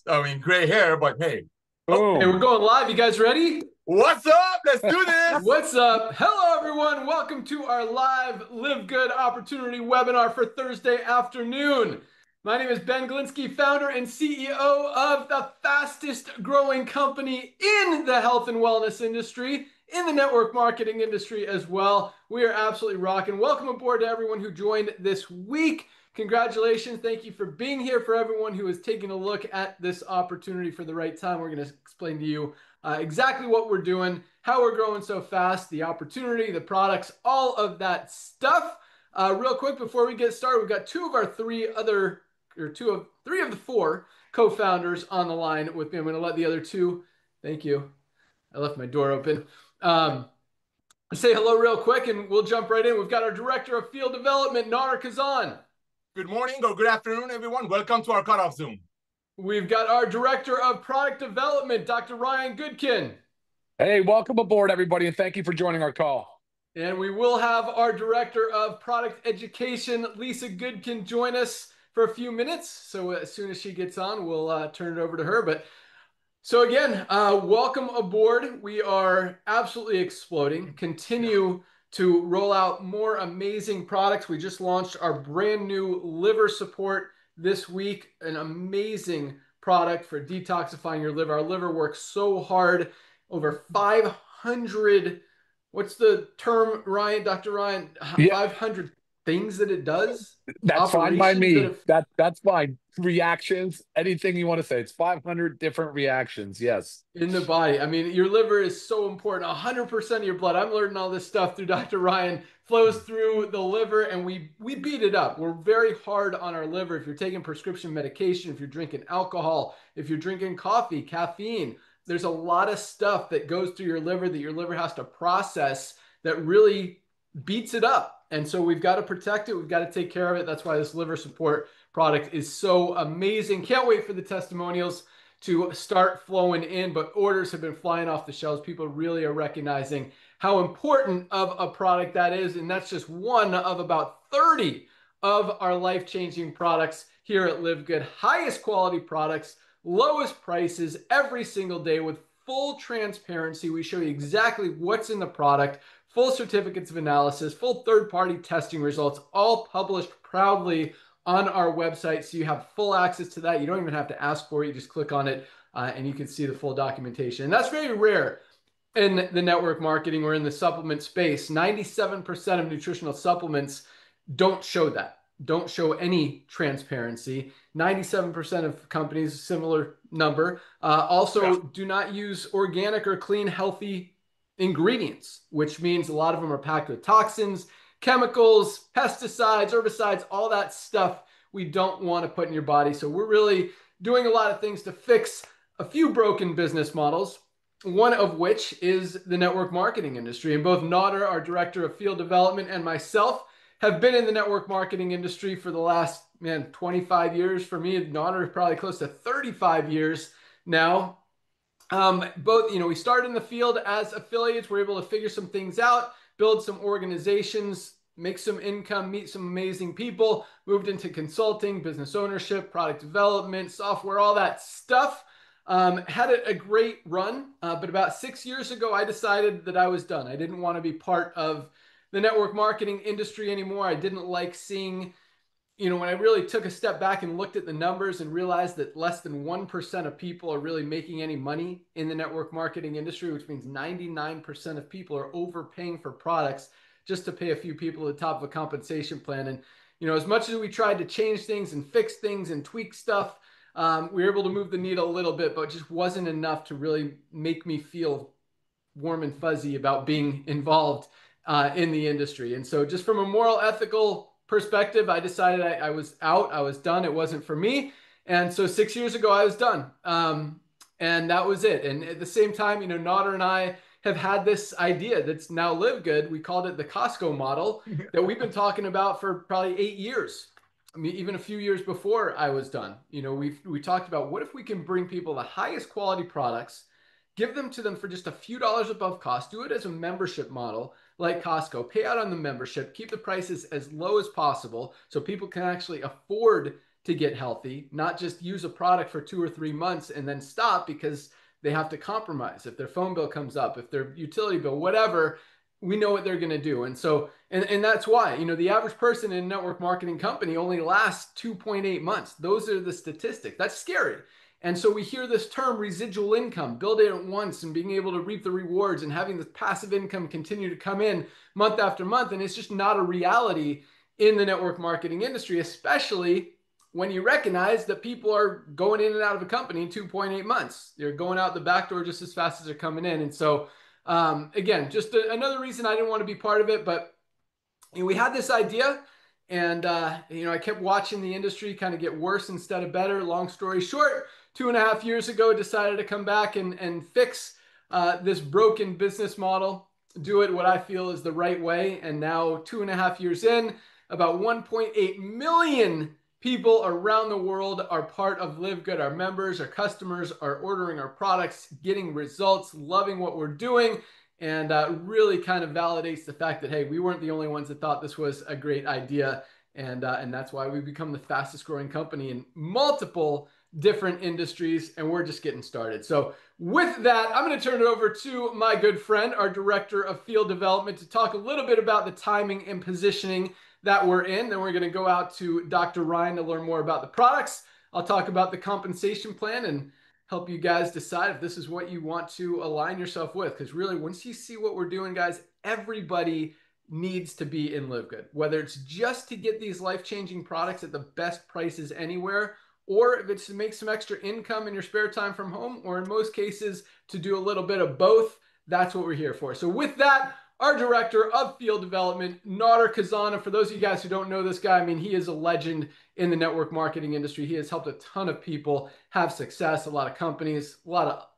I mean, gray hair, but hey. Oh, hey, we're going live. You guys ready? What's up? Let's do this. What's up? Hello, everyone. Welcome to our live Live Good Opportunity webinar for Thursday afternoon. My name is Ben Glinsky, founder and CEO of the fastest growing company in the health and wellness industry, in the network marketing industry as well. We are absolutely rocking. Welcome aboard to everyone who joined this week. Congratulations. Thank you for being here. For everyone who is taking a look at this opportunity for the right time, we're going to explain to you exactly what we're doing, how we're growing so fast, the opportunity, the products, all of that stuff. Real quick before we get started, we've got three of the four co-founders on the line with me. I'm going to let the other two, thank you. I left my door open. Say hello real quick and we'll jump right in. We've got our director of field development, Nader Kazan. Good morning or good afternoon, everyone. Welcome to our Cut Off Zoom. We've got our Director of Product Development, Dr. Ryan Goodkin. Hey, welcome aboard, everybody, and thank you for joining our call. And we will have our Director of Product Education, Lisa Goodkin, join us for a few minutes. So as soon as she gets on, we'll turn it over to her. But so again, welcome aboard. We are absolutely exploding. Continue to roll out more amazing products. We just launched our brand new liver support this week, an amazing product for detoxifying your liver. Our liver works so hard, over 500, what's the term, Ryan, Dr. Ryan? Yeah. 500 things that it does? That's fine by me. That's fine. Reactions, anything you want to say. It's 500 different reactions, yes. In the body. I mean, your liver is so important. 100% of your blood, I'm learning all this stuff through Dr. Ryan, flows through the liver, and we beat it up. We're very hard on our liver. If you're taking prescription medication, if you're drinking alcohol, if you're drinking coffee, caffeine, there's a lot of stuff that goes through your liver that your liver has to process that really beats it up. And so we've got to protect it. We've got to take care of it. That's why this liver support product is so amazing. Can't wait for the testimonials to start flowing in, but orders have been flying off the shelves. People really are recognizing how important of a product that is. And that's just one of about 30 of our life-changing products here at LiveGood. Highest quality products, lowest prices every single day with full transparency. We show you exactly what's in the product, full certificates of analysis, full third-party testing results, all published proudly on our website. So you have full access to that. You don't even have to ask for it. You just click on it and you can see the full documentation. And that's very rare in the network marketing or in the supplement space. 97% of nutritional supplements don't show that, don't show any transparency. 97% of companies, similar number, also do not use organic or clean, healthy ingredients, which means a lot of them are packed with toxins, chemicals, pesticides, herbicides, all that stuff we don't want to put in your body. So we're really doing a lot of things to fix a few broken business models, one of which is the network marketing industry. And both Nader, our Director of Field Development, and myself have been in the network marketing industry for the last, 25 years. For me, Nader is probably close to 35 years now. Both, we started in the field as affiliates. We're able to figure some things out, build some organizations, make some income, meet some amazing people, moved into consulting, business ownership, product development, software, all that stuff. Had a great run, but about 6 years ago, I decided that I was done. I didn't want to be part of the network marketing industry anymore. I didn't like seeing, when I really took a step back and looked at the numbers and realized that less than 1% of people are really making any money in the network marketing industry, which means 99% of people are overpaying for products just to pay a few people at the top of a compensation plan. And, as much as we tried to change things and fix things and tweak stuff, we were able to move the needle a little bit, but it just wasn't enough to really make me feel warm and fuzzy about being involved in the industry. And so just from a moral, ethical perspective, I decided I was out, I was done. It wasn't for me. And so 6 years ago, I was done. And that was it. And at the same time, Nader and I have had this idea that's now LiveGood. We called it the Costco model that we've been talking about for probably 8 years. I mean, even a few years before I was done. We talked about what if we can bring people the highest quality products, give them to them for just a few dollars above cost, do it as a membership model like Costco, pay out on the membership, keep the prices as low as possible so people can actually afford to get healthy, not just use a product for 2 or 3 months and then stop because they have to compromise. If their phone bill comes up, if their utility bill, whatever, we know what they're going to do. And so, and that's why, you know, the average person in a network marketing company only lasts 2.8 months. Those are the statistics. That's scary. And so we hear this term residual income, build it at once and being able to reap the rewards and having this passive income continue to come in month after month. And it's just not a reality in the network marketing industry, especially when you recognize that people are going in and out of a company in 2.8 months. They're going out the back door just as fast as they're coming in. And so, again, just another reason I didn't want to be part of it, but you know, we had this idea and, you know, I kept watching the industry kind of get worse instead of better. Long story short, 2.5 years ago, decided to come back and fix this broken business model, do it what I feel is the right way. And now 2.5 years in, about 1.8 million people around the world are part of LiveGood. Our members, our customers are ordering our products, getting results, loving what we're doing, and really kind of validates the fact that, hey, we weren't the only ones that thought this was a great idea. And that's why we've become the fastest growing company in multiple different industries, and we're just getting started. So with that, I'm going to turn it over to my good friend, our director of field development, to talk a little bit about the timing and positioning that we're in. Then we're going to go out to Dr. Ryan to learn more about the products. I'll talk about the compensation plan and help you guys decide if this is what you want to align yourself with. Because really, once you see what we're doing, guys, everybody needs to be in LiveGood, whether it's just to get these life-changing products at the best prices anywhere, or if it's to make some extra income in your spare time from home, or in most cases, to do a little bit of both. That's what we're here for. So with that, our director of field development, Nader Khazana. For those of you guys who don't know this guy, I mean, he is a legend in the network marketing industry. He has helped a ton of people have success, a lot of companies, a lot.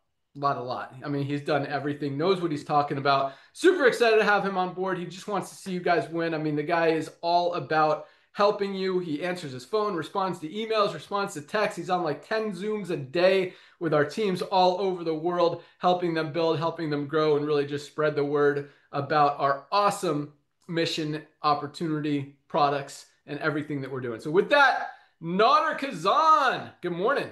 I mean, he's done everything, knows what he's talking about. Super excited to have him on board. He just wants to see you guys win. I mean, the guy is all about helping you. He answers his phone, responds to emails, responds to texts. He's on like 10 Zooms a day with our teams all over the world, helping them build, helping them grow, and really just spread the word about our awesome mission, opportunity, products, and everything that we're doing. So with that, Nader Khazan, good morning.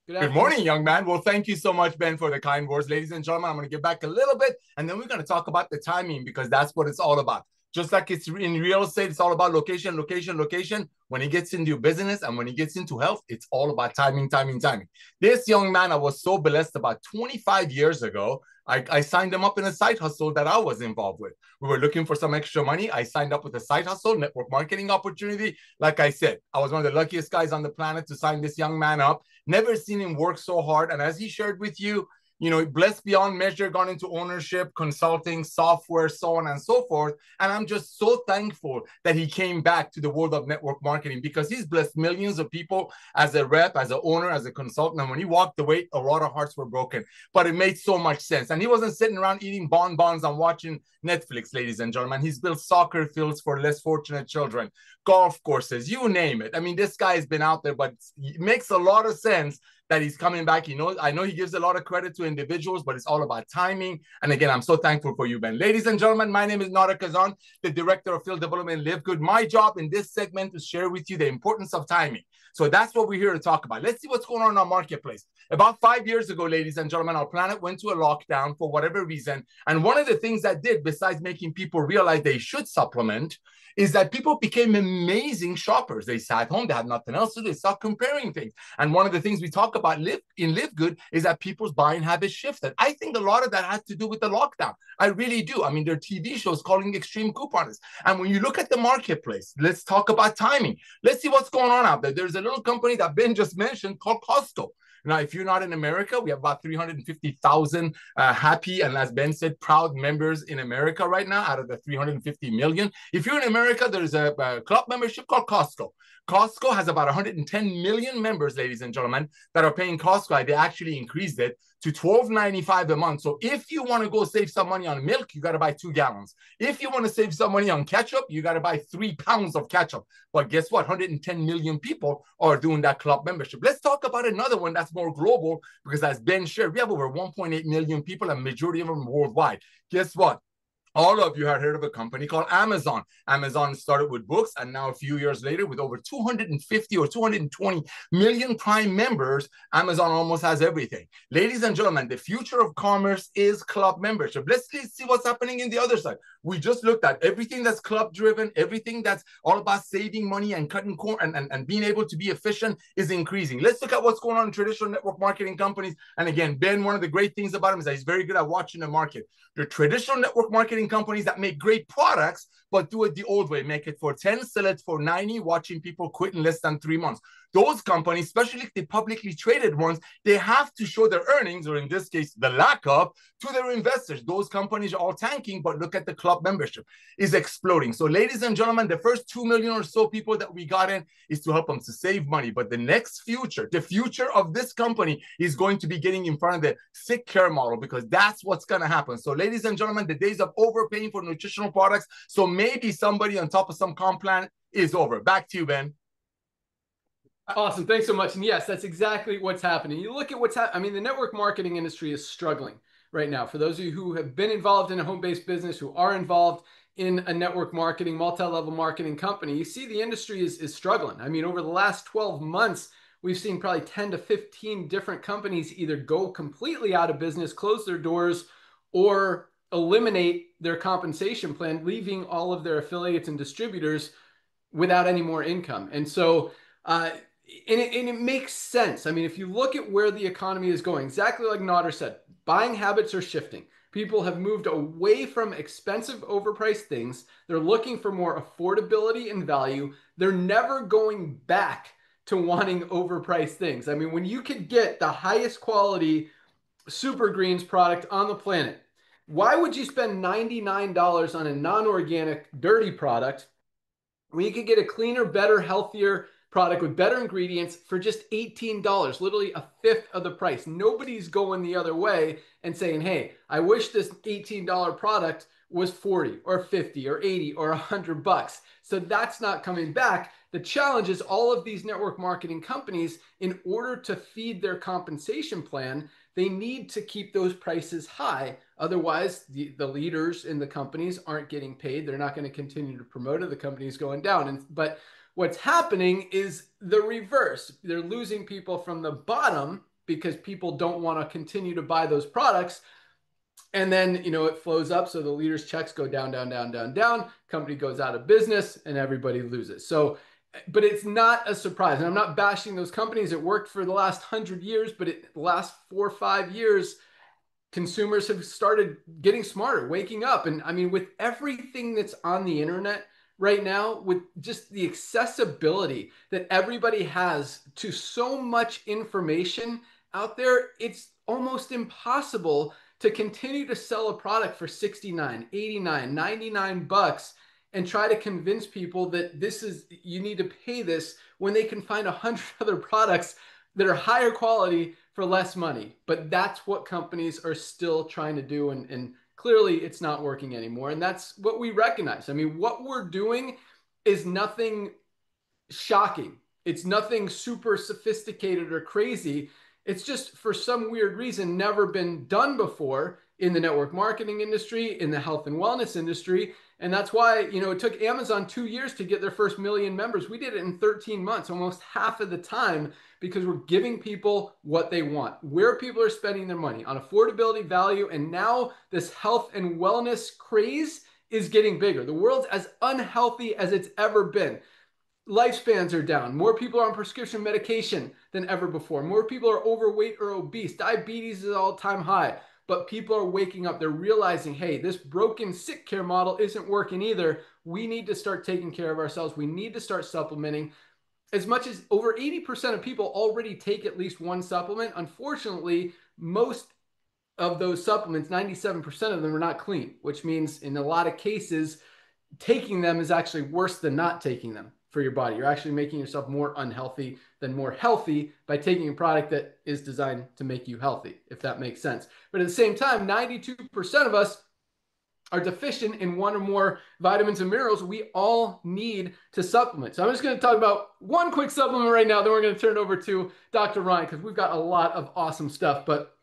Good morning, young man. Well, thank you so much, Ben, for the kind words. Ladies and gentlemen, I'm going to get back a little bit, and then we're going to talk about the timing, because that's what it's all about. Just like it's in real estate, it's all about location, location, location. When he gets into business and when he gets into health, it's all about timing, timing, timing. This young man, I was so blessed about 25 years ago. I signed him up in a side hustle that I was involved with. We were looking for some extra money. I signed up with a side hustle, network marketing opportunity. Like I said, I was one of the luckiest guys on the planet to sign this young man up. Never seen him work so hard. And as he shared with you, you know, blessed beyond measure, gone into ownership, consulting, software, so on and so forth. And I'm just so thankful that he came back to the world of network marketing, because he's blessed millions of people as a rep, as an owner, as a consultant. And when he walked away, a lot of hearts were broken, but it made so much sense. And he wasn't sitting around eating bonbons and watching Netflix, ladies and gentlemen. He's built soccer fields for less fortunate children, golf courses, you name it. I mean, this guy has been out there, but it makes a lot of sense that he's coming back. You know, I know he gives a lot of credit to individuals, but it's all about timing. And again, I'm so thankful for you, Ben. Ladies and gentlemen, my name is Nader Khazan, the Director of Field Development LiveGood. My job in this segment is to share with you the importance of timing. So that's what we're here to talk about. Let's see what's going on in our marketplace. About 5 years ago, ladies and gentlemen, our planet went to a lockdown for whatever reason. And one of the things that did, besides making people realize they should supplement, is that people became amazing shoppers. They sat home, they had nothing else to do, they start comparing things. And one of the things we talk about in LiveGood is that people's buying habits shifted. I think a lot of that had to do with the lockdown. I really do. I mean, there are TV shows calling extreme couponers. And when you look at the marketplace, let's talk about timing. Let's see what's going on out there. There's a little company that Ben just mentioned called Costco. Now, if you're not in America, we have about 350,000 happy and, as Ben said, proud members in America right now out of the 350 million. If you're in America, there's a club membership called Costco. Costco has about 110 million members, ladies and gentlemen, that are paying Costco. They actually increased it to $12.95 a month. So if you want to go save some money on milk, you got to buy 2 gallons. If you want to save some money on ketchup, you got to buy 3 pounds of ketchup. But guess what? 110 million people are doing that club membership. Let's talk about another one that's more global, because as Ben shared, we have over 1.8 million people, and majority of them worldwide. Guess what? All of you have heard of a company called Amazon. Amazon started with books, and now a few years later, with over 250 or 220 million Prime members, Amazon almost has everything. Ladies and gentlemen, the future of commerce is club membership. Let's see what's happening in the other side. We just looked at everything that's club driven, everything that's all about saving money and cutting corners and being able to be efficient is increasing. Let's look at what's going on in traditional network marketing companies. And again, Ben, one of the great things about him is that he's very good at watching the market. The traditional network marketing companies that make great products, but do it the old way, make it for 10, sell it for 90, watching people quit in less than 3 months. Those companies, especially the publicly traded ones, they have to show their earnings, or in this case, the lack of, to their investors. Those companies are all tanking, but look at the club membership is exploding. So ladies and gentlemen, the first 2 million or so people that we got in is to help them to save money. But the next future, the future of this company is going to be getting in front of the sick care model, because that's what's going to happen. So ladies and gentlemen, the days of overpaying for nutritional products, so maybe somebody on top of some comp plan, is over. Back to you, Ben. Awesome. Thanks so much. And yes, that's exactly what's happening. You look at what's happening. I mean, the network marketing industry is struggling right now. For those of you who have been involved in a home-based business, who are involved in a network marketing, multi-level marketing company, you see the industry is struggling. I mean, over the last 12 months, we've seen probably 10 to 15 different companies either go completely out of business, close their doors, or eliminate their compensation plan, leaving all of their affiliates and distributors without any more income. And so, and it makes sense. I mean, if you look at where the economy is going, exactly like Nader said, buying habits are shifting. People have moved away from expensive, overpriced things. They're looking for more affordability and value. They're never going back to wanting overpriced things. I mean, when you could get the highest quality super greens product on the planet, why would you spend $99 on a non-organic, dirty product when you could get a cleaner, better, healthier product with better ingredients for just $18, literally a fifth of the price? Nobody's going the other way and saying, hey, I wish this $18 product was 40 or 50 or 80 or $100. So that's not coming back. The challenge is all of these network marketing companies, in order to feed their compensation plan, they need to keep those prices high. Otherwise, the leaders in the companies aren't getting paid. They're not going to continue to promote it. The company's going down. But what's happening is the reverse. They're losing people from the bottom because people don't want to continue to buy those products. And then, you know, it flows up. So the leaders' checks go down, down, down, down, down. Company goes out of business and everybody loses. So, but it's not a surprise. And I'm not bashing those companies. It worked for the last 100 years, but the last 4 or 5 years, consumers have started getting smarter, waking up. And I mean, with everything that's on the internet right now, with just the accessibility that everybody has to so much information out there, it's almost impossible to continue to sell a product for $69, $89, $99 and try to convince people that you need to pay this when they can find 100 other products that are higher quality for less money. But that's what companies are still trying to do. And clearly it's not working anymore. And that's what we recognize. I mean, what we're doing is nothing shocking. It's nothing super sophisticated or crazy. It's just, for some weird reason, never been done before in the network marketing industry, in the health and wellness industry. And that's why, you know, it took Amazon 2 years to get their first 1 million members. We did it in 13 months, almost half of the time, because we're giving people what they want, where people are spending their money, on affordability, value. And now this health and wellness craze is getting bigger. The world's as unhealthy as it's ever been. Lifespans are down. More people are on prescription medication than ever before. More people are overweight or obese. Diabetes is all-time high. But people are waking up. They're realizing, hey, this broken sick care model isn't working either. We need to start taking care of ourselves. We need to start supplementing. As much as over 80% of people already take at least one supplement, unfortunately, most of those supplements, 97% of them, are not clean, which means in a lot of cases, taking them is actually worse than not taking them for your body. You're actually making yourself more unhealthy than more healthy by taking a product that is designed to make you healthy, if that makes sense. But at the same time, 92% of us are deficient in one or more vitamins and minerals we all need to supplement. So I'm just going to talk about one quick supplement right now, then we're going to turn it over to Dr. Ryan, because we've got a lot of awesome stuff. But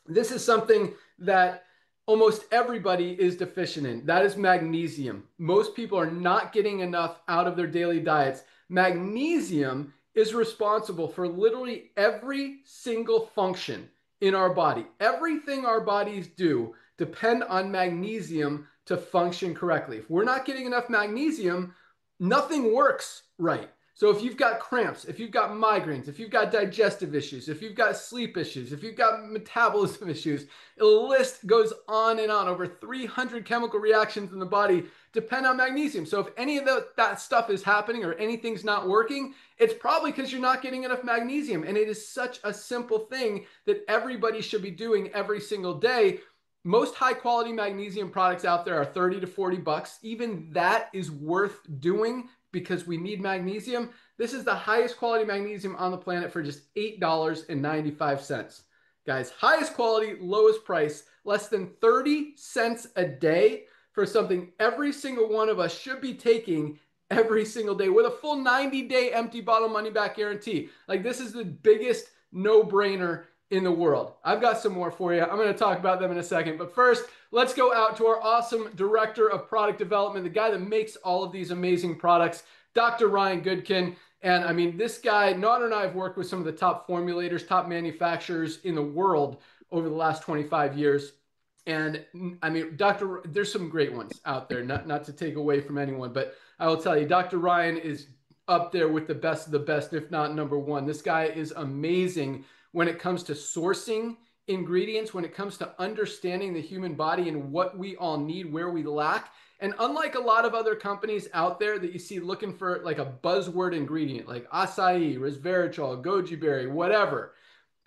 this is something that almost everybody is deficient in. That is magnesium. Most people are not getting enough out of their daily diets. Magnesium is responsible for literally every single function in our body. Everything our bodies do depend on magnesium to function correctly. If we're not getting enough magnesium, nothing works right. So if you've got cramps, if you've got migraines, if you've got digestive issues, if you've got sleep issues, if you've got metabolism issues, the list goes on and on. Over 300 chemical reactions in the body depend on magnesium. So if any of that stuff is happening or anything's not working, it's probably because you're not getting enough magnesium. And it is such a simple thing that everybody should be doing every single day. Most high quality magnesium products out there are 30 to 40 bucks. Even that is worth doing because we need magnesium. This is the highest quality magnesium on the planet for just $8.95. Guys, highest quality, lowest price, less than 30 cents a day for something every single one of us should be taking every single day with a full 90-day empty bottle money back guarantee. Like, this is the biggest no-brainer in the world. I've got some more for you. I'm going to talk about them in a second. But first, let's go out to our awesome director of product development, the guy that makes all of these amazing products, Dr. Ryan Goodkin. And I mean, this guy, Nader and I have worked with some of the top formulators, top manufacturers in the world over the last 25 years. And I mean, there's some great ones out there, not to take away from anyone, but I will tell you, Dr. Ryan is up there with the best of the best, if not number one. This guy is amazing when it comes to sourcing ingredients, when it comes to understanding the human body and what we all need, where we lack. And unlike a lot of other companies out there that you see looking for like a buzzword ingredient, like acai, resveratrol, goji berry, whatever,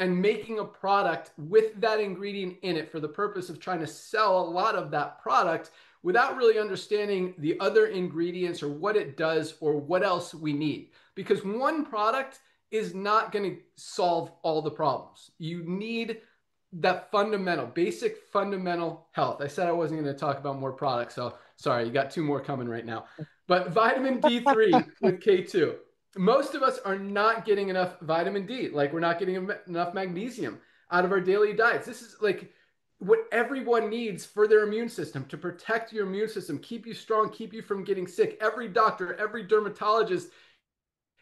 and making a product with that ingredient in it for the purpose of trying to sell a lot of that product without really understanding the other ingredients or what it does or what else we need. Because one product is not going to solve all the problems. You need that basic fundamental health. I said I wasn't going to talk about more products, so sorry, you got two more coming right now. But vitamin D3 with K2. Most of us are not getting enough vitamin D, like we're not getting enough magnesium out of our daily diets. This is like what everyone needs for their immune system, to protect your immune system, keep you strong, keep you from getting sick. Every doctor, every dermatologist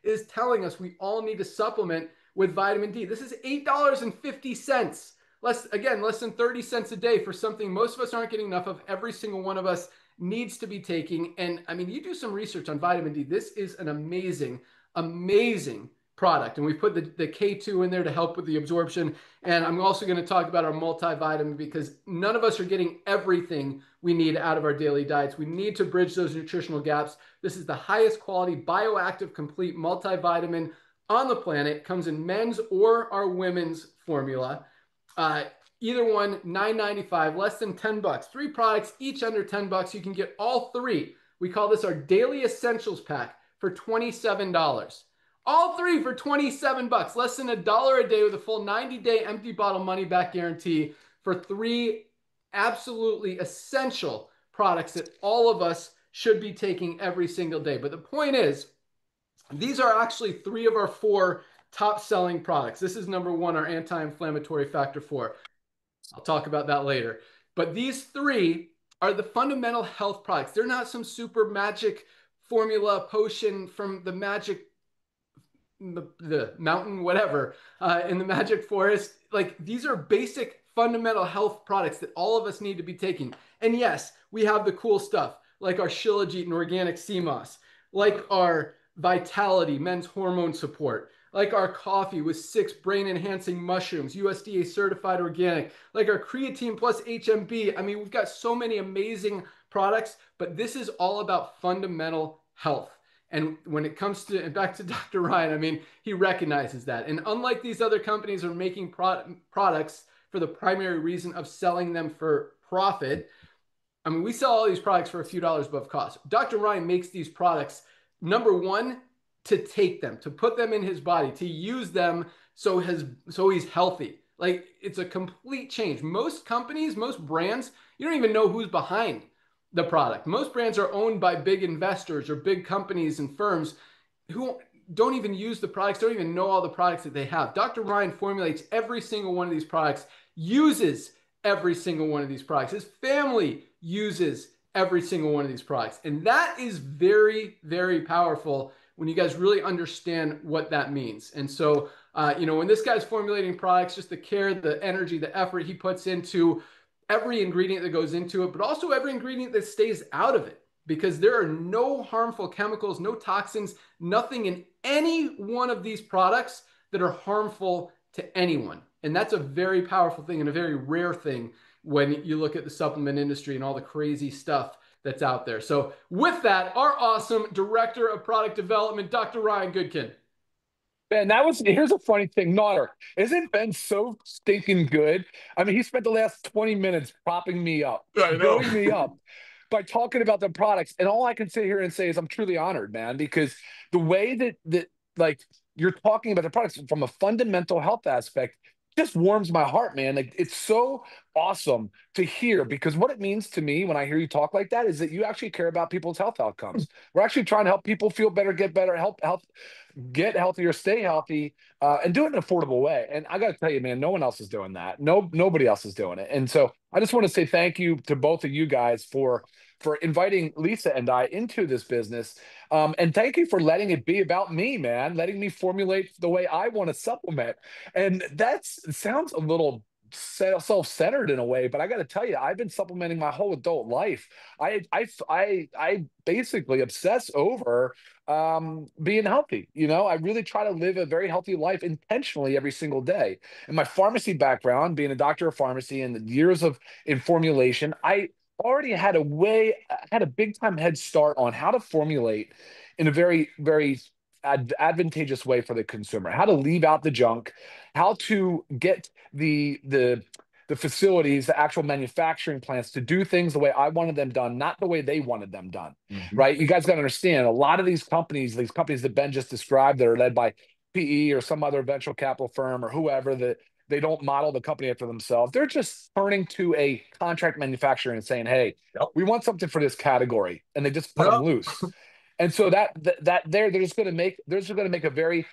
is telling us we all need to supplement with vitamin D. This is $8.50. Less than 30 cents a day for something most of us aren't getting enough of. Every single one of us needs to be taking. And I mean, you do some research on vitamin D. This is an amazing, amazing product. And we put the K2 in there to help with the absorption. And I'm also going to talk about our multivitamin, because none of us are getting everything we need out of our daily diets. We need to bridge those nutritional gaps. This is the highest quality bioactive complete multivitamin on the planet. Comes in men's or our women's formula. Either one, $9.95, less than 10 bucks. 3 products, each under 10 bucks. You can get all 3. We call this our daily essentials pack for $27. All 3 for 27 bucks, less than $1 a day with a full 90-day empty bottle money back guarantee for 3 absolutely essential products that all of us should be taking every single day. But the point is, these are actually 3 of our 4 top selling products. This is number 1, our anti-inflammatory factor 4. I'll talk about that later. But these 3 are the fundamental health products. They're not some super magic formula potion from the magic, the mountain, whatever, in the magic forest. Like, these are basic fundamental health products that all of us need to be taking. And yes, we have the cool stuff like our Shilajit and organic sea moss, like our Vitality men's hormone support, like our coffee with 6 brain-enhancing mushrooms, USDA certified organic, like our creatine plus HMB. I mean, we've got so many amazing products, but this is all about fundamental health. And when it comes to, and back to Dr. Ryan, I mean, he recognizes that. And unlike these other companies are making products for the primary reason of selling them for profit, I mean, we sell all these products for a few dollars above cost. Dr. Ryan makes these products, number 1, to take them, to put them in his body, to use them so he's healthy. Like, it's a complete change. Most companies, most brands, you don't even know who's behind the product. Most brands are owned by big investors or big companies and firms who don't even use the products, don't even know all the products that they have. Dr. Ryan formulates every single one of these products, uses every single one of these products. His family uses every single one of these products. And that is very, very powerful when you guys really understand what that means. And so, you know, when this guy's formulating products, just the care, the energy, the effort he puts into every ingredient that goes into it, but also every ingredient that stays out of it, because there are no harmful chemicals, no toxins, nothing in any one of these products that are harmful to anyone. And that's a very powerful thing and a very rare thing when you look at the supplement industry and all the crazy stuff that's out there. So with that, our awesome Director of Product Development, Dr. Ryan Goodkin. Ben, here's a funny thing, Naughter. Isn't Ben so stinking good? I mean, he spent the last 20 minutes propping me up, building me up by talking about the products. And all I can sit here and say is I'm truly honored, man, because the way that like you're talking about the products from a fundamental health aspect just warms my heart, man. Like, it's so awesome to hear, because what it means to me when I hear you talk like that is that you actually care about people's health outcomes. We're actually trying to help people feel better, get better, get healthier, stay healthy, and do it in an affordable way. And I got to tell you, man, no one else is doing that. Nobody else is doing it. And so I just want to say thank you to both of you guys for inviting Lisa and I into this business. And thank you for letting it be about me, man, letting me formulate the way I want to supplement. And that sounds a little self-centered in a way, but I got to tell you, I've been supplementing my whole adult life. I basically obsess over being healthy. You know, I really try to live a very healthy life intentionally every single day. And my pharmacy background, being a doctor of pharmacy and the years in formulation, I already had a big time head start on how to formulate in a very, very advantageous way for the consumer, how to leave out the junk, how to get the facilities, the actual manufacturing plants to do things the way I wanted them done, not the way they wanted them done. Right? You guys got to understand, a lot of these companies that Ben just described that are led by PE or some other venture capital firm or whoever, that they don't model the company after themselves. They're just turning to a contract manufacturer and saying, hey, we want something for this category. And they just put them loose. And so they're just going to make a very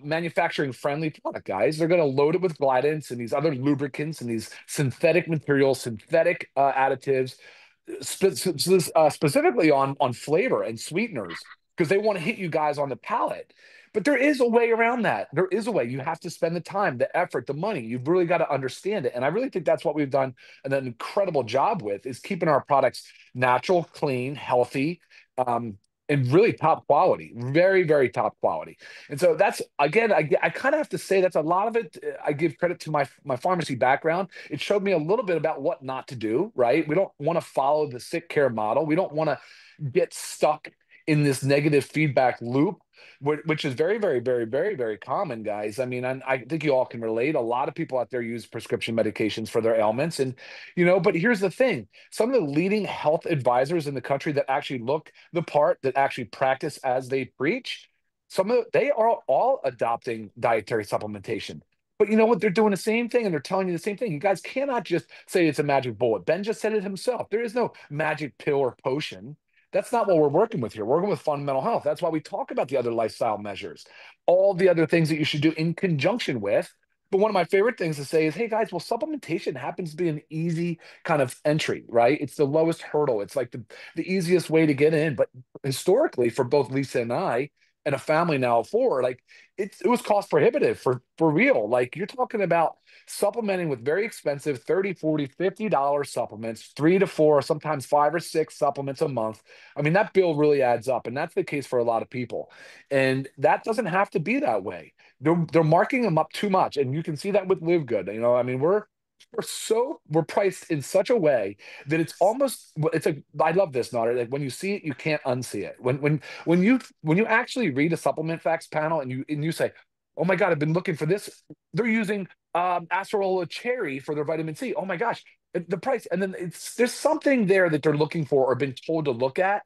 manufacturing friendly product, guys. They're going to load it with glidants and these other lubricants and these synthetic materials, synthetic additives, specifically on flavor and sweeteners, because they want to hit you guys on the palate. But there is a way around that. There is a way. You have to spend the time, the effort, the money. You've really got to understand it. And I really think that's what we've done an incredible job with, is keeping our products natural, clean, healthy, and really top quality, very, very top quality. And so that's, again, I kind of have to say that's a lot of it. I give credit to my pharmacy background. It showed me a little bit about what not to do, right? We don't want to follow the sick care model. We don't want to get stuck in this negative feedback loop, which is very, very, very, very, very common, guys. I mean, I think you all can relate. A lot of people out there use prescription medications for their ailments. And, you know, but here's the thing. Some of the leading health advisors in the country that actually look the part, that actually practice as they preach, they are all adopting dietary supplementation. But you know what? They're doing the same thing, and they're telling you the same thing. You guys cannot just say it's a magic bullet. Ben just said it himself. There is no magic pill or potion. That's not what we're working with here. We're working with fundamental health. That's why we talk about the other lifestyle measures, all the other things that you should do in conjunction with. But one of my favorite things to say is, hey, guys, well, supplementation happens to be an easy kind of entry, right? It's the lowest hurdle. It's like the easiest way to get in. But historically, for both Lisa and I, and a family now of 4, like it was cost prohibitive for real. Like, you're talking about supplementing with very expensive $30, $40, $50 supplements, 3 to 4, sometimes 5 or 6 supplements a month. I mean, that bill really adds up, and that's the case for a lot of people. And that doesn't have to be that way. They're marking them up too much, and you can see that with LiveGood. You know, I mean, we're priced in such a way that I love this, Naughter. Like, when you see it, you can't unsee it. When you actually read a supplement facts panel and you say, oh my God, I've been looking for this. They're using acerola cherry for their vitamin C. Oh my gosh, the price. And then there's something there that they're looking for or been told to look at.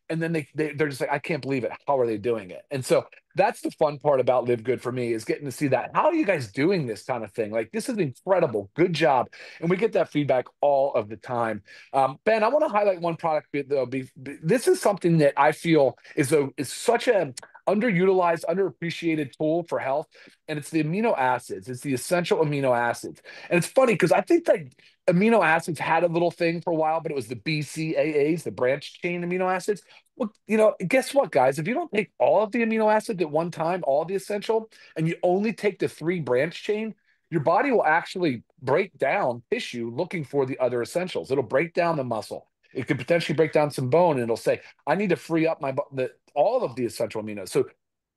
And then they're just like, I can't believe it. How are they doing it? And so that's the fun part about LiveGood for me, is getting to see that. How are you guys doing this kind of thing? Like, this is incredible. Good job. And we get that feedback all of the time. Ben, I want to highlight one product, though. This is something that I feel is such a underutilized, underappreciated tool for health. And it's the amino acids. It's the essential amino acids. And it's funny because I think that amino acids had a little thing for a while, but it was the BCAAs, the branch chain amino acids. Well, you know, guess what, guys? If you don't take all of the amino acids at one time, all the essential, and you only take the 3 branch chain, your body will actually break down tissue looking for the other essentials. It'll break down the muscle. It could potentially break down some bone, and it'll say, I need to free up all of the essential aminos. So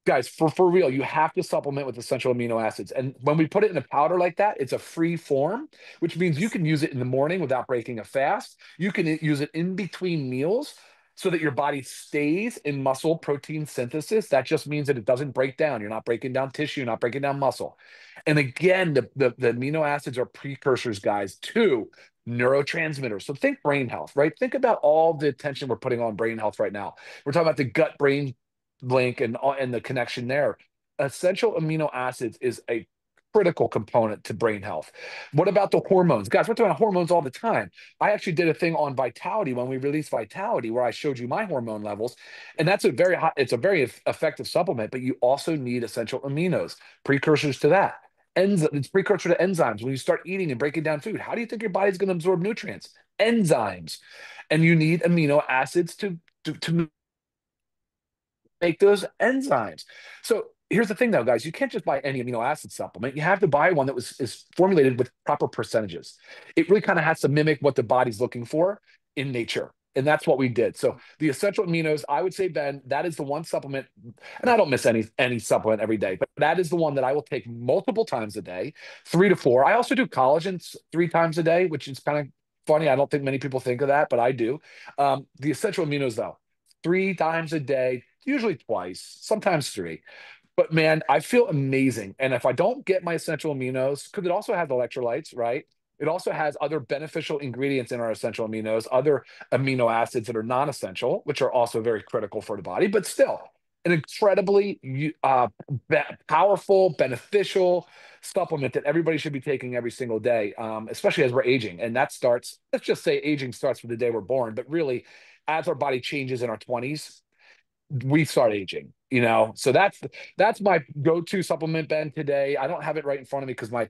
guys, for real, you have to supplement with essential amino acids. And when we put it in a powder like that, it's a free form, which means you can use it in the morning without breaking a fast. You can use it in between meals so that your body stays in muscle protein synthesis. That just means that it doesn't break down. You're not breaking down tissue, you're not breaking down muscle. And again, the amino acids are precursors, guys, to neurotransmitters. So think brain health, right? Think about all the attention we're putting on brain health right now. We're talking about the gut-brain link and the connection there. Essential amino acids is a critical component to brain health. What about the hormones? Guys, we're talking about hormones all the time. I actually did a thing on Vitality when we released Vitality where I showed you my hormone levels. And that's it's a very effective supplement, but you also need essential aminos, precursors to that. It's precursor to enzymes. When you start eating and breaking down food, how do you think your body's going to absorb nutrients? Enzymes. And you need amino acids to make those enzymes. So here's the thing though, guys, you can't just buy any amino acid supplement. You have to buy one that is formulated with proper percentages. It really kind of has to mimic what the body's looking for in nature. And that's what we did. So the essential aminos, I would say, Ben, that is the one supplement, and I don't miss any supplement every day, but that is the one that I will take multiple times a day, 3 to 4. I also do collagen 3 times a day, which is kind of funny. I don't think many people think of that, but I do. The essential aminos though, 3 times a day, usually twice, sometimes 3. But man, I feel amazing. And if I don't get my essential aminos, because it also has electrolytes, right? It also has other beneficial ingredients in our essential aminos, other amino acids that are non-essential, which are also very critical for the body, but still an incredibly powerful, beneficial supplement that everybody should be taking every single day, especially as we're aging. And that starts, let's just say aging starts from the day we're born, but really as our body changes in our 20s, we start aging, you know? So that's my go-to supplement, Ben, today. I don't have it right in front of me because my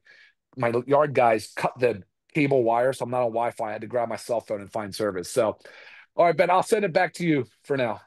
yard guys cut the cable wire, so I'm not on Wi-Fi. I had to grab my cell phone and find service. So, all right, Ben, I'll send it back to you for now.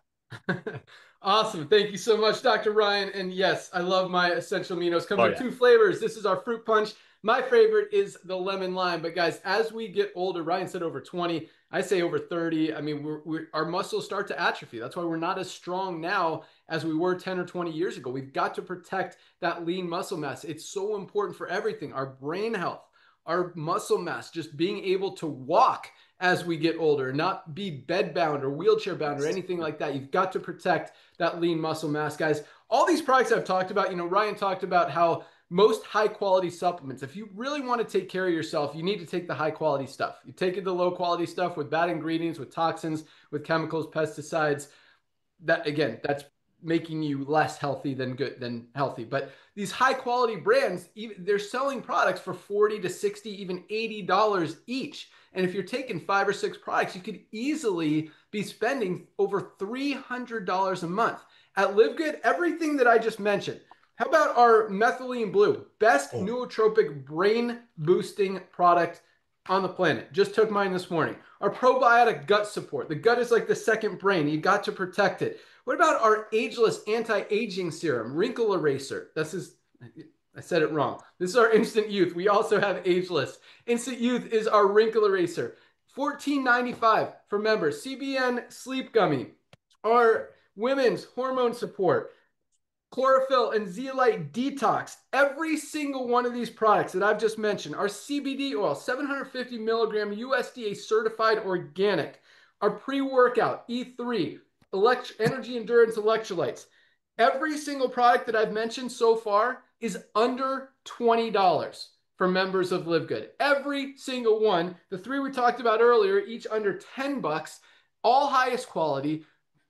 Awesome. Thank you so much, Dr. Ryan. And yes, I love my essential aminos. Comes in 2 flavors. This is our fruit punch. My favorite is the lemon lime. But guys, as we get older, Ryan said over 20, I say over 30. I mean, our muscles start to atrophy. That's why we're not as strong now as we were 10 or 20 years ago. We've got to protect that lean muscle mass. It's so important for everything. Our brain health, our muscle mass, just being able to walk as we get older, not be bedbound or wheelchair bound or anything like that. You've got to protect that lean muscle mass, guys. All these products I've talked about, you know, Ryan talked about how most high quality supplements, if you really want to take care of yourself, you need to take the high quality stuff. You take the low quality stuff with bad ingredients, with toxins, with chemicals, pesticides. That, again, that's making you less healthy than healthy. But these high quality brands, they're selling products for $40 to $60, even $80 each. And if you're taking 5 or 6 products, you could easily be spending over $300 a month. At LiveGood, everything that I just mentioned. How about our methylene blue, best nootropic brain boosting product on the planet? Just took mine this morning. Our probiotic gut support. The gut is like the second brain. You got to protect it. What about our ageless anti-aging serum, wrinkle eraser? I said it wrong. This is our instant youth. We also have ageless. Instant youth is our wrinkle eraser. $14.95 for members. CBN sleep gummy. Our women's hormone support. Chlorophyll and zeolite detox. Every single one of these products that I've just mentioned. Our CBD oil, 750 milligram USDA certified organic. Our pre-workout E3, energy endurance electrolytes. Every single product that I've mentioned so far is under $20 for members of LiveGood. Every single one. The 3 we talked about earlier, each under $10, all highest quality,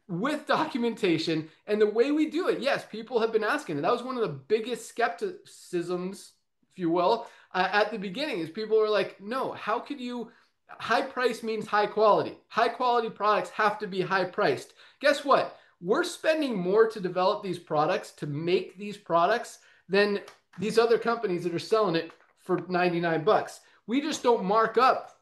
with documentation. And the way we do it, yes, people have been asking, and that was one of the biggest skepticisms, if you will, at the beginning, is people were like, no, how could you, high price means high quality. High quality products have to be high priced. Guess what? we're spending more to develop these products, to make these products, than these other companies that are selling it for 99 bucks. We just don't mark up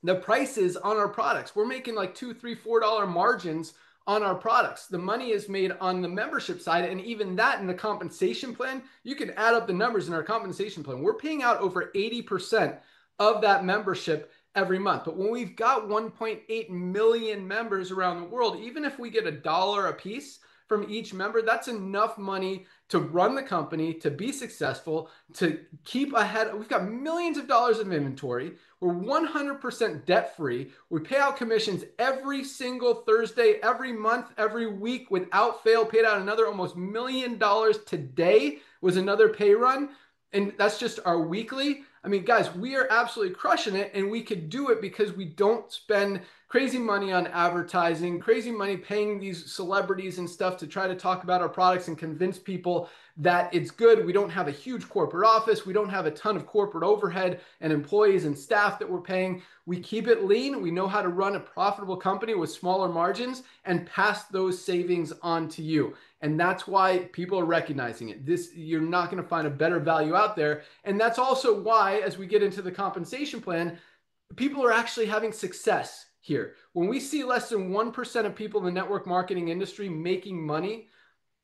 the prices on our products. We're making like $2, $3, $4 margins on our products. The money is made on the membership side, and even that in the compensation plan, you can add up the numbers in our compensation plan. We're paying out over 80% of that membership every month. But when we've got 1.8 million members around the world, even if we get $1 a piece from each member, that's enough money to run the company, to be successful, to keep ahead. We've got millions of dollars of inventory. We're 100% debt-free. We pay out commissions every single Thursday, every month, every week without fail. Paid out another almost $1 million today was another pay run. And that's just our weekly. I mean, guys, we are absolutely crushing it, and we could do it because we don't spend crazy money on advertising, crazy money paying these celebrities and stuff to try to talk about our products and convince people that it's good. We don't have a huge corporate office. We don't have a ton of corporate overhead and employees and staff that we're paying. We keep it lean. We know how to run a profitable company with smaller margins and pass those savings on to you. And that's why people are recognizing it. You're not going to find a better value out there. And that's also why, as we get into the compensation plan, people are actually having success here. When we see less than 1% of people in the network marketing industry making money,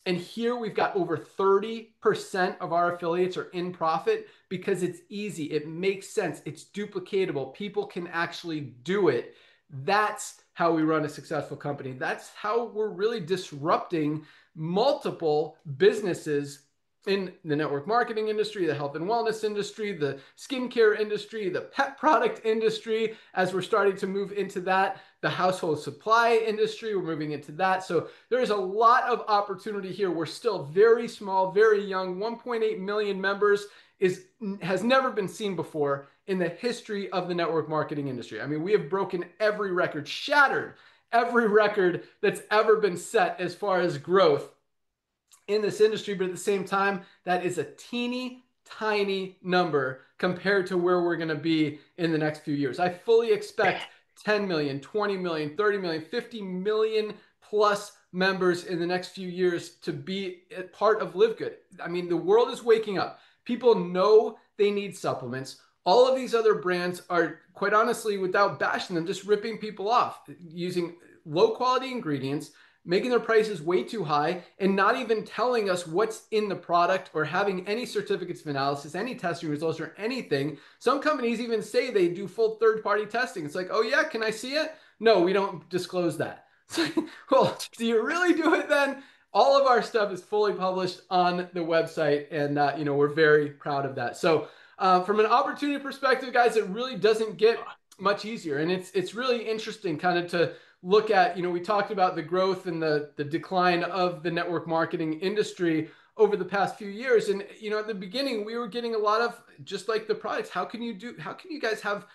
and here we've got over 30% of our affiliates are in profit because it's easy, it makes sense, it's duplicatable, people can actually do it. That's how we run a successful company. That's how we're really disrupting multiple businesses in the network marketing industry, the health and wellness industry, the skincare industry, the pet product industry, as we're starting to move into that, the household supply industry, we're moving into that. So there's a lot of opportunity here. We're still very small, very young. 1.8 million members has never been seen before in the history of the network marketing industry. I mean, we have broken every record, shattered every record that's ever been set as far as growth in this industry, but at the same time, that is a teeny tiny number compared to where we're going to be in the next few years. I fully expect 10 million, 20 million, 30 million, 50 million plus members in the next few years to be a part of LiveGood. I mean, the world is waking up. People know they need supplements. All of these other brands are, quite honestly, without bashing them, just ripping people off, using low quality ingredients, making their prices way too high, and not even telling us what's in the product or having any certificates of analysis, any testing results or anything. Some companies even say they do full third-party testing. It's like, oh yeah, can I see it? No, we don't disclose that. Well, do you really do it then? All of our stuff is fully published on the website, and we're very proud of that. So from an opportunity perspective, guys, it really doesn't get much easier. And it's really interesting kind of to look at, we talked about the growth and the decline of the network marketing industry over the past few years. And, at the beginning, we were getting a lot of, just like the products, how can you guys have,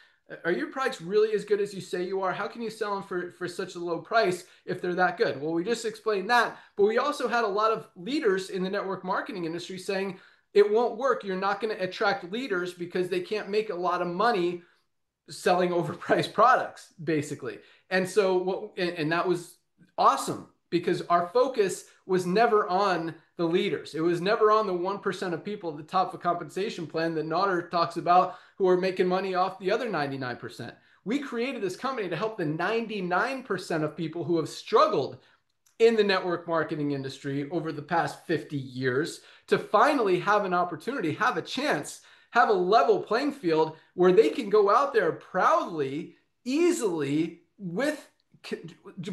are your products really as good as you say you are? How can you sell them for such a low price if they're that good? Well, we just explained that, but we also had a lot of leaders in the network marketing industry saying, it won't work. You're not going to attract leaders because they can't make a lot of money selling overpriced products, basically. And so, and that was awesome because our focus was never on the leaders. It was never on the 1% of people at the top of a compensation plan that Nader talks about who are making money off the other 99%. We created this company to help the 99% of people who have struggled in the network marketing industry over the past 50 years to finally have an opportunity, have a chance, have a level playing field where they can go out there proudly, easily, with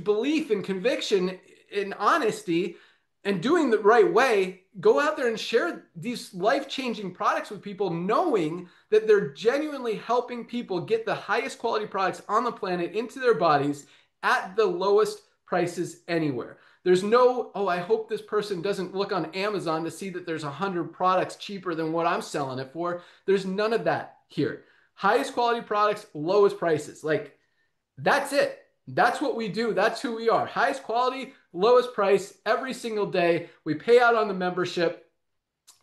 belief and conviction and honesty and doing the right way, go out there and share these life-changing products with people, knowing that they're genuinely helping people get the highest quality products on the planet into their bodies at the lowest prices anywhere. There's no, oh, I hope this person doesn't look on Amazon to see that there's 100 products cheaper than what I'm selling it for. There's none of that here. Highest quality products, lowest prices. Like, that's it. That's what we do. That's who we are. Highest quality, lowest price every single day. We pay out on the membership.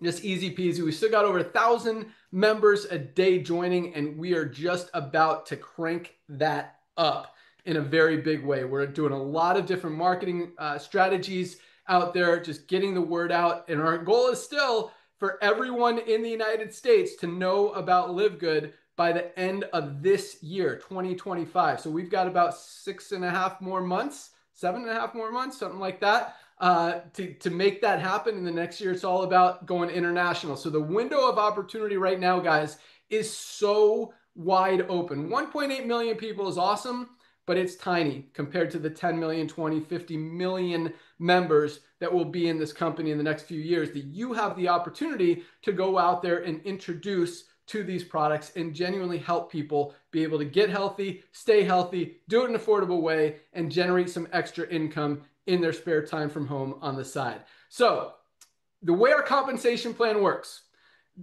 Just easy peasy. We still got over 1,000 members a day joining, and we are just about to crank that up. in a very big way. We're doing a lot of different marketing strategies out there, just getting the word out. And our goal is still for everyone in the United States to know about LiveGood by the end of this year, 2025. So we've got about 6.5 more months, 7.5 more months, something like that, to make that happen. In the next year, it's all about going international. So the window of opportunity right now, guys, is so wide open. 1.8 million people is awesome, but it's tiny compared to the 10 million, 20, 50 million members that will be in this company in the next few years, that you have the opportunity to go out there and introduce to these products and genuinely help people be able to get healthy, stay healthy, do it in an affordable way, and generate some extra income in their spare time from home on the side. So the way our compensation plan works,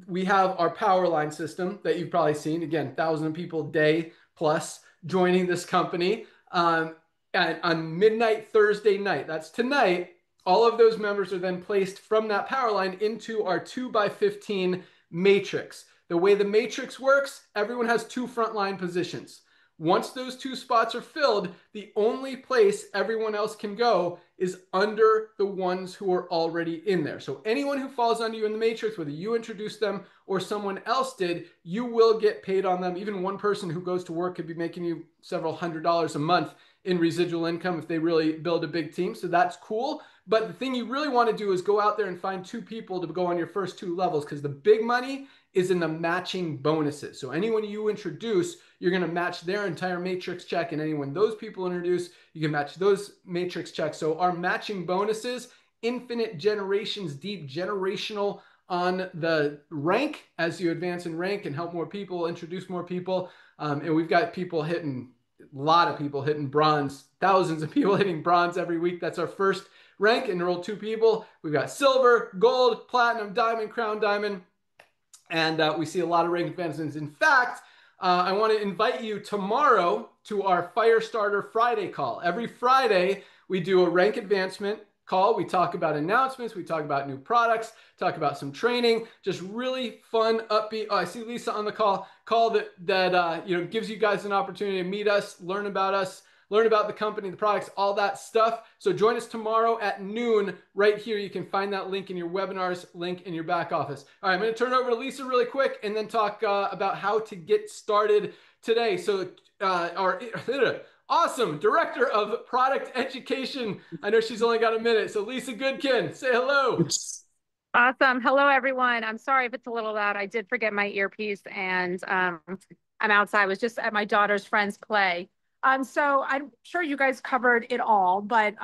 we have our power line system that you've probably seen. Again, 1,000 people a day plus joining this company. And on midnight Thursday night, that's tonight, all of those members are then placed from that power line into our 2x15 matrix. The way the matrix works, everyone has 2 frontline positions. Once those 2 spots are filled, the only place everyone else can go is under the ones who are already in there. So anyone who falls under you in the matrix, whether you introduced them or someone else did, you will get paid on them. Even one person who goes to work could be making you several $100s a month in residual income if they really build a big team. So that's cool. But the thing you really want to do is go out there and find 2 people to go on your first 2 levels, because the big money is in the matching bonuses. So anyone you introduce, you're going to match their entire matrix check, and anyone those people introduce, you can match those matrix checks. So our matching bonuses, infinite generations deep, generational on the rank as you advance in rank and help more people, introduce more people. And we've got people hitting, a lot of people hitting bronze, thousands of people hitting bronze every week. That's our first rank, enroll 2 people. We've got silver, gold, platinum, diamond, crown diamond. And we see a lot of rank advancements. In fact, I want to invite you tomorrow to our Firestarter Friday call. Every Friday, we do a rank advancement call. We talk about announcements. We talk about new products, talk about some training, just really fun, upbeat. Oh, I see Lisa on the call that you know, gives you guys an opportunity to meet us, learn about us, learn about the company, the products, all that stuff. So join us tomorrow at noon right here. You can find that link in your webinars, link in your back office. All right, I'm going to turn it over to Lisa really quick and then talk about how to get started today. So our awesome director of product education, I know she's only got a minute. So Lisa Goodkin, say hello. Awesome. Hello, everyone. I'm sorry if it's a little loud. I did forget my earpiece, and I'm outside. I was just at my daughter's friend's play. So I'm sure you guys covered it all, but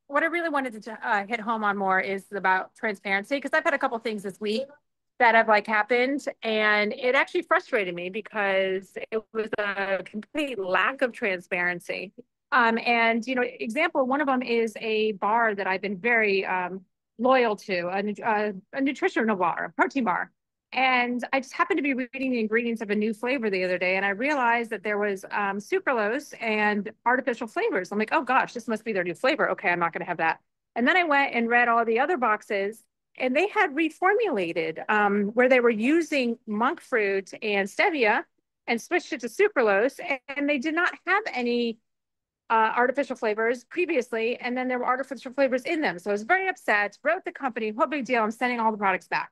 what I really wanted to hit home on more is about transparency, because I've had a couple things this week that have happened, and it actually frustrated me because it was a complete lack of transparency. And you know, example, one of them is a bar that I've been very loyal to, a nutritional bar, a protein bar. And I just happened to be reading the ingredients of a new flavor the other day, and I realized that there was sucralose and artificial flavors. I'm like, oh gosh, this must be their new flavor. Okay, I'm not going to have that. And then I went and read all the other boxes, and they had reformulated where they were using monk fruit and stevia and switched it to sucralose, and they did not have any artificial flavors previously, and then there were artificial flavors in them. So I was very upset, wrote the company, what big deal, I'm sending all the products back.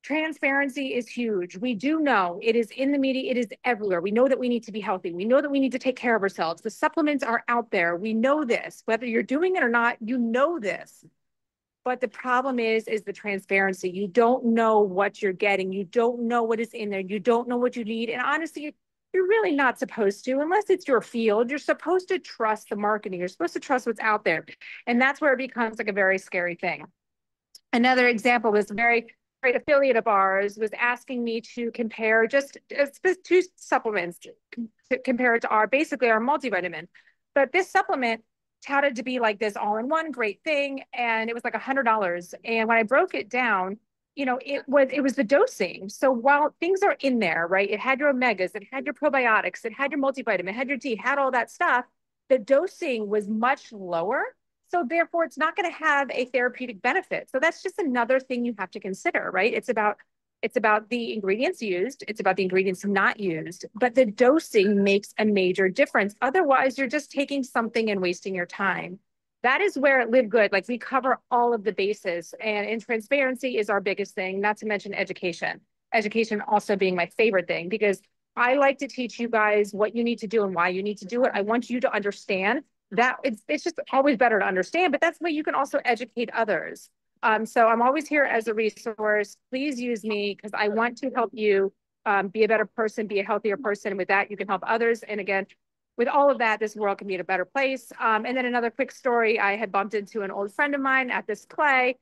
Transparency is huge. We do know it is in the media. It is everywhere. We know that we need to be healthy. We know that we need to take care of ourselves. The supplements are out there. We know this. Whether you're doing it or not, you know this. But the problem is the transparency. You don't know what you're getting. You don't know what is in there. You don't know what you need. And honestly, you're really not supposed to, unless it's your field. You're supposed to trust the marketing. You're supposed to trust what's out there. And that's where it becomes a very scary thing. Another example was a very great affiliate of ours was asking me to compare just 2 supplements to compare it to basically our multivitamin. But this supplement touted to be like this all-in-one great thing, and it was like $100. And when I broke it down, you know, it was the dosing. So while things are in there, right, it had your omegas, it had your probiotics, it had your multivitamin, it had your D, it had all that stuff, the dosing was much lower. So therefore, it's not going to have a therapeutic benefit. So that's just another thing you have to consider, right? It's about It's about the ingredients used. It's about the ingredients not used, but the dosing makes a major difference. Otherwise, you're just taking something and wasting your time. That is where at LiveGood, like we cover all of the bases, and in transparency is our biggest thing, not to mention education. Education also being my favorite thing, because I like to teach you guys what you need to do and why you need to do it. I want you to understand that it's just always better to understand, but that's the way you can also educate others. So I'm always here as a resource. Please use me because I want to help you be a better person, be a healthier person. And with that, you can help others. And again, with all of that, this world can be in a better place. And then another quick story, I had bumped into an old friend of mine at this play,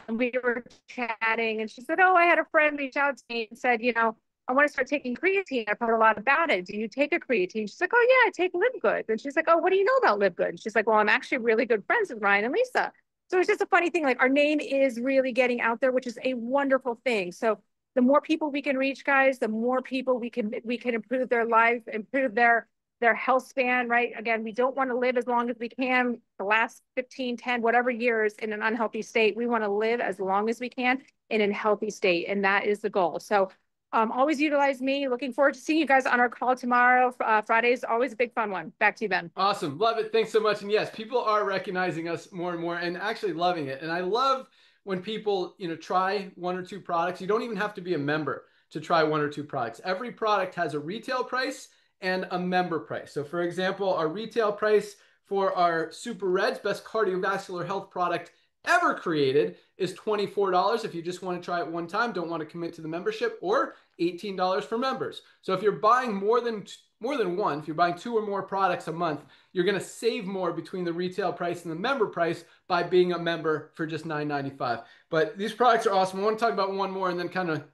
and we were chatting, and she said, oh, I had a friend reach out to me and said, you know, I want to start taking creatine. I've heard a lot about it. Do you take a creatine? She's like, oh yeah, I take LiveGood. And she's like, oh, what do you know about LiveGood? And she's like, well, I'm actually really good friends with Ryan and Lisa. So it's just a funny thing, like our name is really getting out there, which is a wonderful thing. So the more people we can reach, guys, the more people we can improve their life, improve their health span, right? Again, we don't want to live as long as we can, the last 15, 10, whatever years in an unhealthy state. We want to live as long as we can in a healthy state. And that is the goal. So always utilize me. Looking forward to seeing you guys on our call tomorrow. Friday is always a big fun one. Back to you, Ben. Awesome. Love it. Thanks so much. And yes, people are recognizing us more and more and actually loving it. And I love when people, you know, try one or two products. You don't even have to be a member to try one or two products. Every product has a retail price and a member price. So for example, our retail price for our Super Reds, best cardiovascular health product ever created, is $24 if you just want to try it one time, don't want to commit to the membership, or $18 for members. So if you're buying more than one, if you're buying 2 or more products a month, you're going to save more between the retail price and the member price by being a member for just $9.95. But these products are awesome. I want to talk about one more and then kind of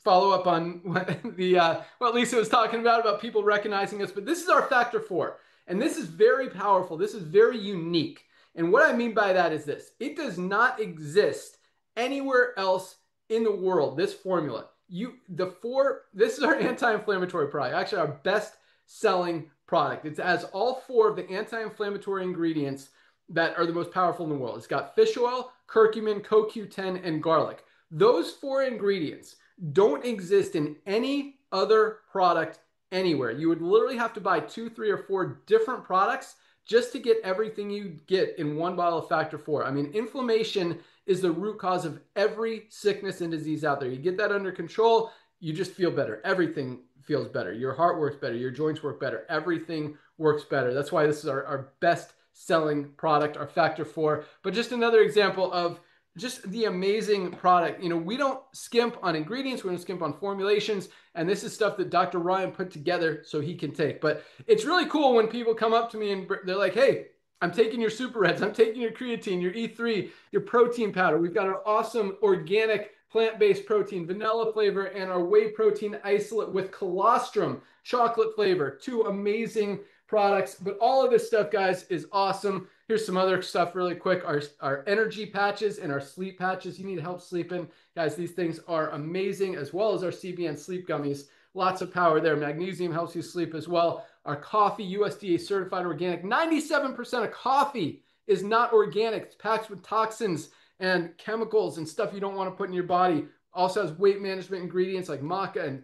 follow up on what Lisa was talking about people recognizing us. But this is our factor 4, and this is very powerful. This is very unique. And what I mean by that is this: it does not exist anywhere else in the world, this formula. This is our anti-inflammatory product, actually our best selling product. It has all 4 of the anti-inflammatory ingredients that are the most powerful in the world. It's got fish oil, curcumin, CoQ10, and garlic. Those 4 ingredients don't exist in any other product anywhere. You would literally have to buy 2, 3, or 4 different products just to get everything you get in one bottle of factor 4. I mean, inflammation is the root cause of every sickness and disease out there. You get that under control, you just feel better. Everything feels better. Your heart works better. Your joints work better. Everything works better. That's why this is our best selling product, our factor 4. But just another example of just the amazing product. You know, we don't skimp on ingredients. We don't skimp on formulations. And this is stuff that Dr. Ryan put together so he can take. But it's really cool when people come up to me and they're like, hey, I'm taking your Super Reds. I'm taking your creatine, your E3, your protein powder. We've got our awesome organic plant-based protein, vanilla flavor, and our whey protein isolate with colostrum, chocolate flavor. 2 amazing products. But all of this stuff, guys, is awesome. Here's some other stuff really quick. Our energy patches and our sleep patches. You need help sleeping. Guys, these things are amazing, as well as our CBN sleep gummies. Lots of power there. Magnesium helps you sleep as well. Our coffee, USDA certified organic. 97% of coffee is not organic. It's packed with toxins and chemicals and stuff you don't want to put in your body. Also has weight management ingredients like maca and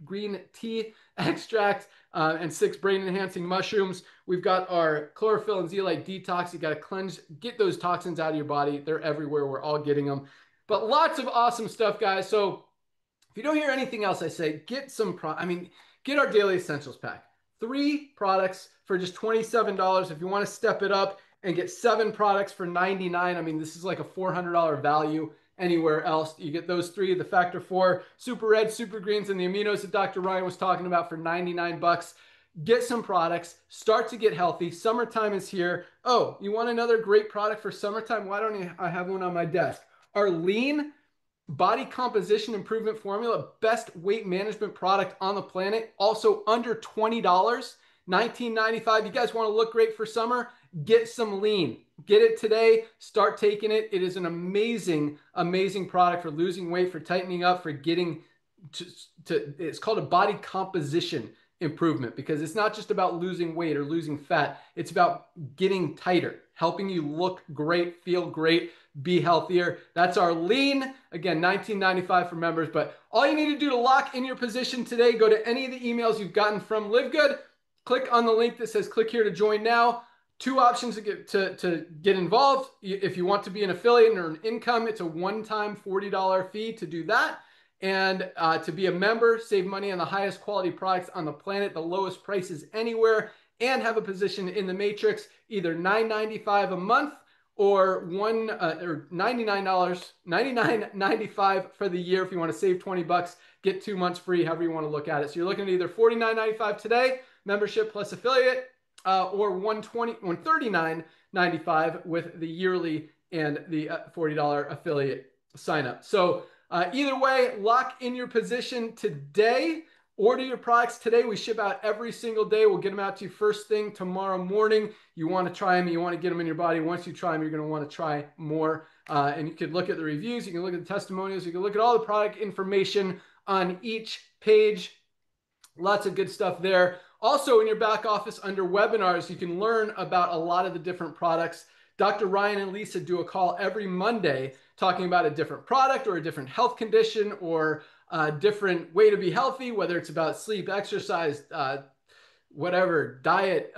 green tea extract, and 6 brain-enhancing mushrooms. We've got our chlorophyll and zeolite detox. You got to cleanse, get those toxins out of your body. They're everywhere. We're all getting them. But lots of awesome stuff, guys. So if you don't hear anything else I say, get our Daily Essentials pack. 3 products for just $27. If you want to step it up and get 7 products for $99, I mean, this is like a $400 value anywhere else. You get those 3, the factor 4, Super Red, Super Greens, and the aminos that Dr. Ryan was talking about for $99. Get some products, start to get healthy. Summertime is here. Oh, you want another great product for summertime? Why don't I have one on my desk? Our lean body composition improvement formula, best weight management product on the planet, also under $20, $19.95. You guys want to look great for summer? Get some lean. Get it today. Start taking it. It is an amazing, amazing product for losing weight, for tightening up, for getting to it's called a body composition improvement, because it's not just about losing weight or losing fat. It's about getting tighter, helping you look great, feel great, be healthier. That's our lean. Again, $19.95 for members, but all you need to do to lock in your position today, go to any of the emails you've gotten from LiveGood, click on the link that says click here to join now. Two options to get involved. If you want to be an affiliate and earn income, it's a one-time $40 fee to do that. And to be a member, save money on the highest quality products on the planet, the lowest prices anywhere, and have a position in the matrix, either $9.95 a month or $99.95 for the year. If you want to save 20 bucks, get 2 months free, however you want to look at it. So you're looking at either $49.95 today, membership plus affiliate, or $139.95 with the yearly and the $40 affiliate sign up. So either way, lock in your position today. Order your products today. We ship out every single day. We'll get them out to you first thing tomorrow morning. You want to try them. You want to get them in your body. Once you try them, you're going to want to try more. And you can look at the reviews. You can look at the testimonials. You can look at all the product information on each page. Lots of good stuff there. Also, in your back office under webinars, you can learn about a lot of the different products. Dr. Ryan and Lisa do a call every Monday talking about a different product or a different health condition or a different way to be healthy, whether it's about sleep, exercise, whatever, diet,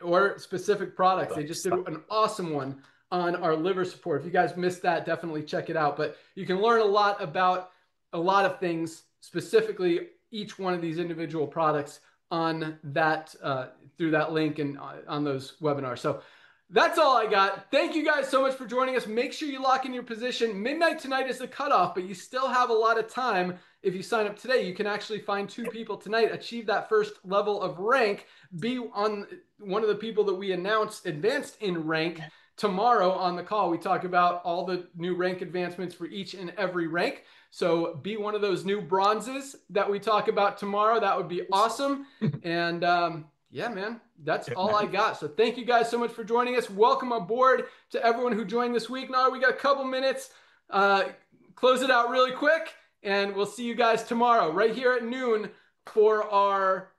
or specific products. They just did an awesome one on our liver support. If you guys missed that, definitely check it out. But you can learn a lot about a lot of things, specifically each one of these individual products on that through that link and on those webinars. So that's all I got. Thank you guys so much for joining us. Make sure you lock in your position. Midnight tonight is the cutoff, but you still have a lot of time. If you sign up today, you can actually find 2 people tonight, achieve that first level of rank, be on one of the people that we announced advanced in rank tomorrow on the call. We talk about all the new rank advancements for each and every rank. So be one of those new bronzes that we talk about tomorrow. That would be awesome. And yeah, man, that's all I got. So thank you guys so much for joining us. Welcome aboard to everyone who joined this week. Now we got a couple minutes. Close it out really quick, and we'll see you guys tomorrow right here at noon for our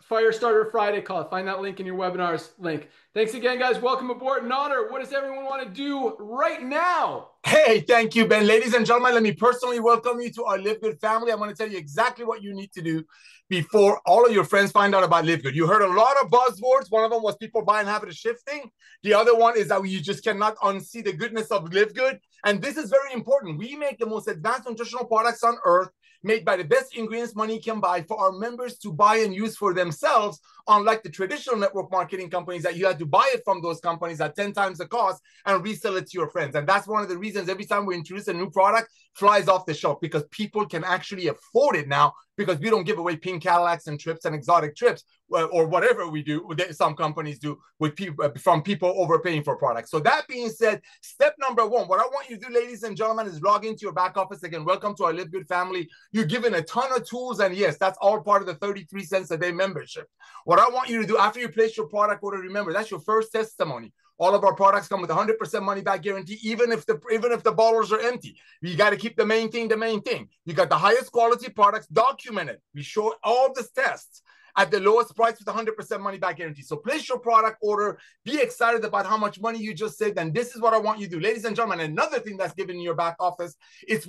Firestarter Friday call. Find that link in your webinars link. Thanks again, guys. Welcome aboard. Nader, what does everyone want to do right now? Hey, thank you, Ben. Ladies and gentlemen, let me personally welcome you to our LiveGood family. I'm going to tell you exactly what you need to do before all of your friends find out about LiveGood. You heard a lot of buzzwords. One of them was people buying habit of shifting. The other one is that you just cannot unsee the goodness of LiveGood. And this is very important. We make the most advanced nutritional products on earth, made by the best ingredients money can buy for our members to buy and use for themselves, unlike the traditional network marketing companies that you had to buy it from those companies at 10 times the cost and resell it to your friends. And that's one of the reasons every time we introduce a new product, flies off the shelf, because people can actually afford it now, because we don't give away pink Cadillacs and trips and exotic trips or whatever we do, some companies do with people, from people overpaying for products. So that being said, step number 1, what I want you to do, ladies and gentlemen, is log into your back office. Again, welcome to our LiveGood family. You're given a ton of tools, and yes, that's all part of the 33 cents a day membership. What I want you to do after you place your product order, remember, that's your first testimony. All of our products come with 100% money back guarantee, even if the bottles are empty. You got to keep the main thing the main thing. You got the highest quality products documented. We show all the tests at the lowest price with 100% money back guarantee. So place your product order, be excited about how much money you just saved, and this is what I want you to do. Ladies and gentlemen, another thing that's given in your back office, it's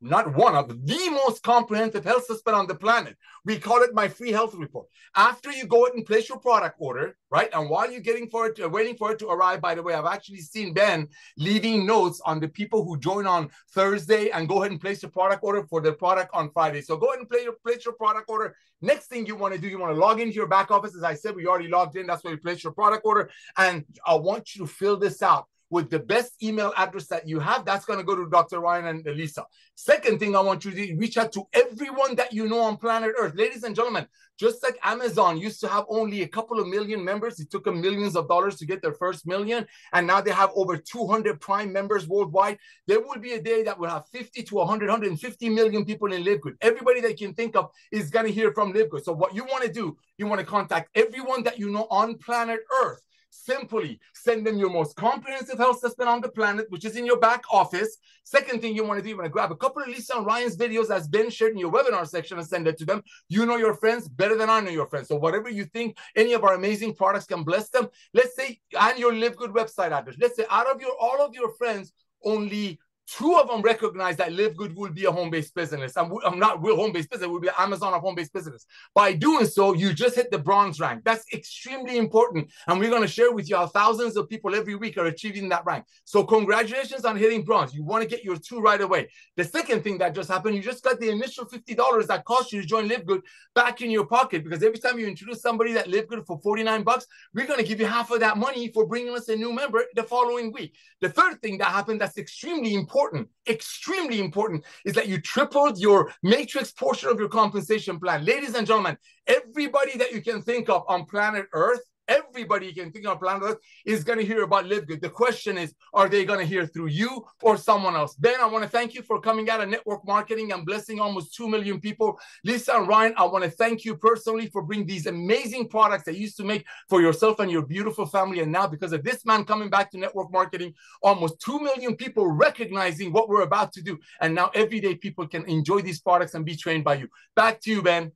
not one of the most comprehensive health system on the planet. We call it my free health report. After you go ahead and place your product order, right, and while you're waiting for it to arrive, by the way, I've actually seen Ben leaving notes on the people who join on Thursday and go ahead and place your product order for the product on Friday. So go ahead and place your product order. Next thing you want to do, you want to log into your back office. As I said, we already logged in. That's where you place your product order. And I want you to fill this out with the best email address that you have. That's going to go to Dr. Ryan and Lisa. Second thing I want you to do, reach out to everyone that you know on planet Earth. Ladies and gentlemen, just like Amazon used to have only a couple of million members, it took them millions of dollars to get their first million, and now they have over 200 Prime members worldwide. There will be a day that will have 50 to 100, 150 million people in LiveGood. Everybody that you can think of is going to hear from LiveGood. So what you want to do, you want to contact everyone that you know on planet Earth. Simply send them your most comprehensive health assessment on the planet, which is in your back office. Second thing you want to do, you want to grab a couple of Lisa and Ryan's videos that's been shared in your webinar section and send it to them. You know your friends better than I know your friends. So whatever you think any of our amazing products can bless them, let's say, and your LiveGood website address, let's say out of all of your friends, only 2 of them recognize that LiveGood will be a home-based business. I'm not real home-based business. It will be Amazon of home-based business. By doing so, you just hit the bronze rank. That's extremely important. And we're going to share with you how thousands of people every week are achieving that rank. So congratulations on hitting bronze. You want to get your 2 right away. The second thing that just happened, you just got the initial $50 that cost you to join LiveGood back in your pocket, because every time you introduce somebody that LiveGood for $49, we're going to give you half of that money for bringing us a new member the following week. The third thing that happened that's extremely important, is that you tripled your matrix portion of your compensation plan. Ladies and gentlemen, everybody that you can think of on planet Earth, everybody you can think of on planet Earth is going to hear about LiveGood. The question is, are they going to hear through you or someone else? Ben, I want to thank you for coming out of network marketing and blessing almost 2 million people. Lisa and Ryan, I want to thank you personally for bringing these amazing products that you used to make for yourself and your beautiful family. And now, because of this man coming back to network marketing, almost 2 million people recognizing what we're about to do. And now everyday people can enjoy these products and be trained by you. Back to you, Ben.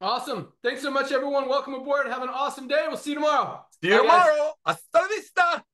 Awesome. Thanks so much, everyone. Welcome aboard. Have an awesome day. We'll see you tomorrow. See you tomorrow. Hasta la vista.